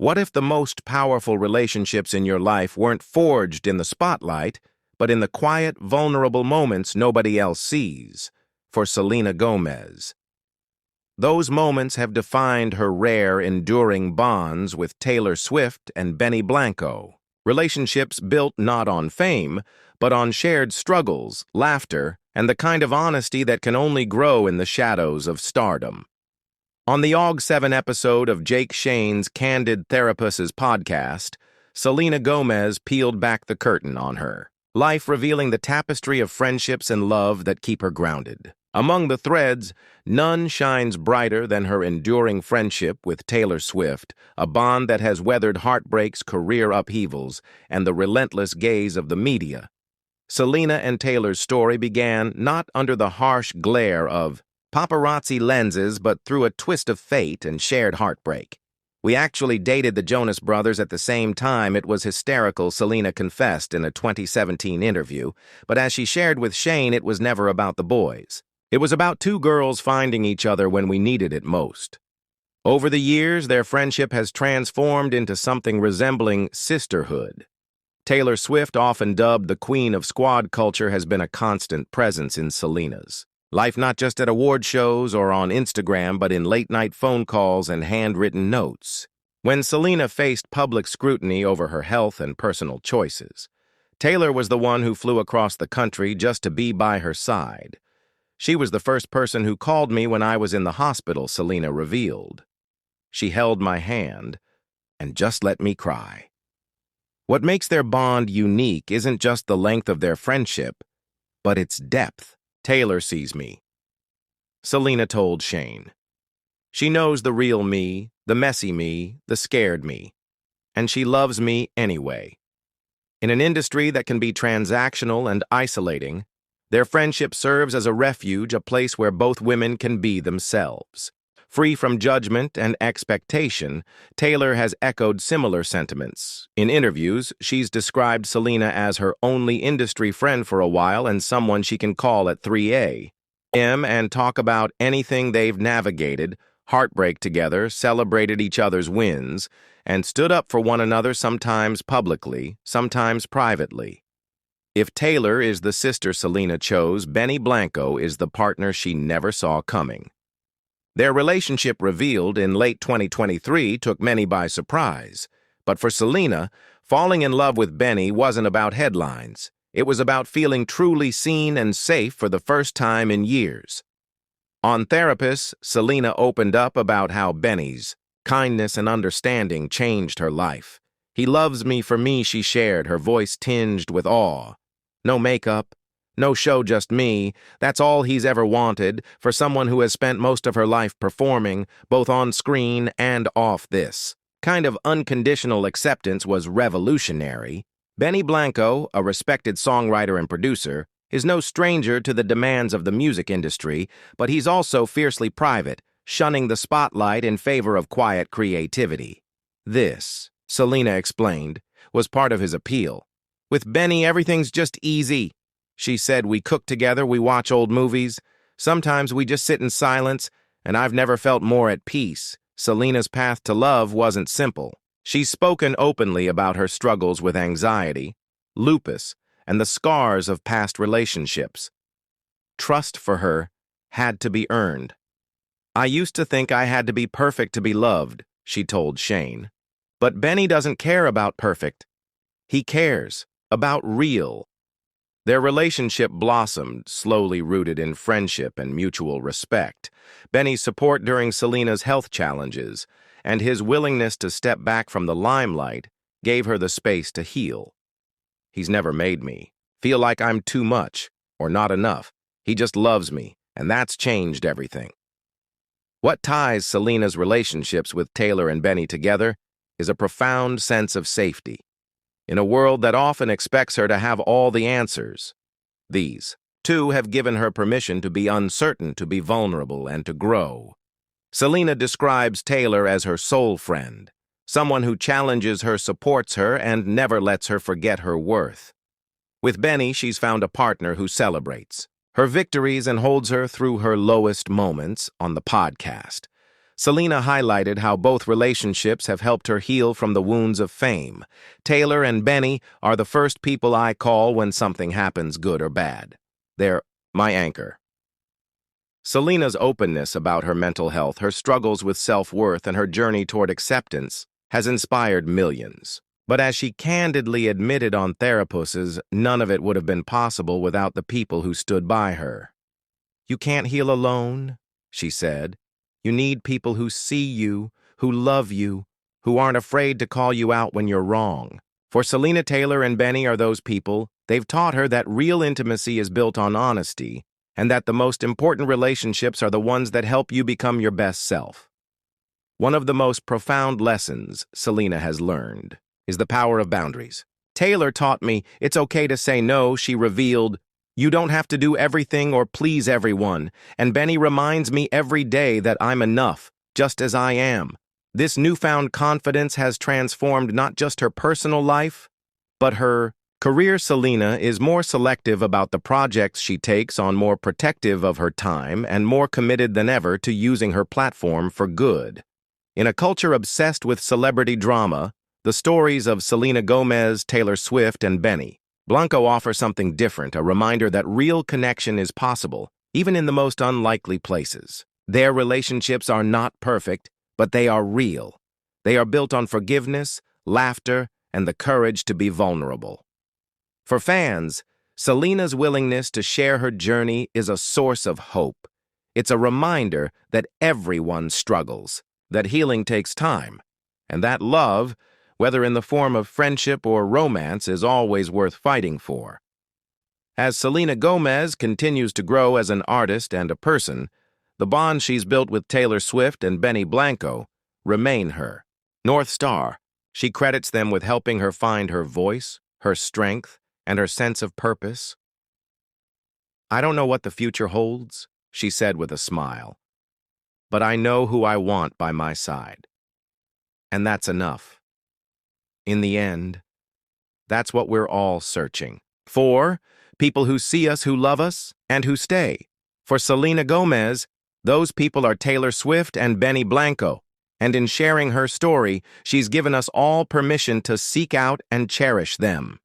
What if the most powerful relationships in your life weren't forged in the spotlight, but in the quiet, vulnerable moments nobody else sees? For Selena Gomez. Those moments have defined her rare, enduring bonds with Taylor Swift and Benny Blanco. Relationships built not on fame, but on shared struggles, laughter, and the kind of honesty that can only grow in the shadows of stardom. On the Aug 7 episode of Jake Shane's Candid Therapuss's podcast, Selena Gomez peeled back the curtain on her life, revealing the tapestry of friendships and love that keep her grounded. Among the threads, none shines brighter than her enduring friendship with Taylor Swift, a bond that has weathered heartbreaks, career upheavals, and the relentless gaze of the media. Selena and Taylor's story began not under the harsh glare of paparazzi lenses, but through a twist of fate and shared heartbreak. "We actually dated the Jonas Brothers at the same time. It was hysterical," Selena confessed in a 2017 interview, but as she shared with Shane, it was never about the boys. It was about two girls finding each other when we needed it most. Over the years, their friendship has transformed into something resembling sisterhood. Taylor Swift, often dubbed the queen of squad culture, has been a constant presence in Selena's life, not just at award shows or on Instagram, but in late-night phone calls and handwritten notes. When Selena faced public scrutiny over her health and personal choices, Taylor was the one who flew across the country just to be by her side. "She was the first person who called me when I was in the hospital," Selena revealed. "She held my hand and just let me cry." What makes their bond unique isn't just the length of their friendship, but its depth. "Taylor sees me," Selena told Shane. "She knows the real me, the messy me, the scared me. And she loves me anyway." In an industry that can be transactional and isolating, their friendship serves as a refuge, a place where both women can be themselves. Free from judgment and expectation, Taylor has echoed similar sentiments. In interviews, she's described Selena as her only industry friend for a while and someone she can call at 3 a.m. and talk about anything they've navigated, heartbreak together, celebrated each other's wins, and stood up for one another, sometimes publicly, sometimes privately. If Taylor is the sister Selena chose, Benny Blanco is the partner she never saw coming. Their relationship, revealed in late 2023, took many by surprise. But for Selena, falling in love with Benny wasn't about headlines. It was about feeling truly seen and safe for the first time in years. On Therapuss, Selena opened up about how Benny's kindness and understanding changed her life. "He loves me for me," she shared, her voice tinged with awe. "No makeup, no show, just me. That's all he's ever wanted, for someone who has spent most of her life performing, both on screen and off." This kind of unconditional acceptance was revolutionary. Benny Blanco, a respected songwriter and producer, is no stranger to the demands of the music industry, but he's also fiercely private, shunning the spotlight in favor of quiet creativity. This, Selena explained, was part of his appeal. "With Benny, everything's just easy," she said. "We cook together, we watch old movies. Sometimes we just sit in silence, and I've never felt more at peace." Selena's path to love wasn't simple. She's spoken openly about her struggles with anxiety, lupus, and the scars of past relationships. Trust for her had to be earned. "I used to think I had to be perfect to be loved," she told Shane. "But Benny doesn't care about perfect. He cares about real." Their relationship blossomed, slowly rooted in friendship and mutual respect. Benny's support during Selena's health challenges and his willingness to step back from the limelight gave her the space to heal. "He's never made me feel like I'm too much or not enough. He just loves me, and that's changed everything." What ties Selena's relationships with Taylor and Benny together is a profound sense of safety. In a world that often expects her to have all the answers, these two have given her permission to be uncertain, to be vulnerable, and to grow. Selena describes Taylor as her soul friend, someone who challenges her, supports her, and never lets her forget her worth. With Benny, she's found a partner who celebrates her victories and holds her through her lowest moments. On the podcast, Selena highlighted how both relationships have helped her heal from the wounds of fame. Taylor and Benny are the first people I call when something happens, good or bad. They're my anchor. Selena's openness about her mental health, her struggles with self-worth, and her journey toward acceptance has inspired millions. But as she candidly admitted on Therapuss, none of it would have been possible without the people who stood by her. "You can't heal alone," she said. "You need people who see you, who love you, who aren't afraid to call you out when you're wrong." For Selena, Taylor and Benny are those people. They've taught her that real intimacy is built on honesty, and that the most important relationships are the ones that help you become your best self. One of the most profound lessons Selena has learned is the power of boundaries. Taylor taught me it's okay to say no. She revealed, "You don't have to do everything or please everyone." And Benny reminds me every day that I'm enough, just as I am. This newfound confidence has transformed not just her personal life, but her career. Selena is more selective about the projects she takes on, more protective of her time, and more committed than ever to using her platform for good. In a culture obsessed with celebrity drama, the stories of Selena Gomez, Taylor Swift, and Benny Blanco offer something different, a reminder that real connection is possible, even in the most unlikely places. Their relationships are not perfect, but they are real. They are built on forgiveness, laughter, and the courage to be vulnerable. For fans, Selena's willingness to share her journey is a source of hope. It's a reminder that everyone struggles, that healing takes time, and that love, whether in the form of friendship or romance, is always worth fighting for. As Selena Gomez continues to grow as an artist and a person, the bond she's built with Taylor Swift and Benny Blanco remain her North Star. She credits them with helping her find her voice, her strength, and her sense of purpose. "I don't know what the future holds," she said with a smile, "but I know who I want by my side. And that's enough." In the end, that's what we're all searching for: people who see us, who love us, and who stay. For Selena Gomez, those people are Taylor Swift and Benny Blanco, and in sharing her story, she's given us all permission to seek out and cherish them.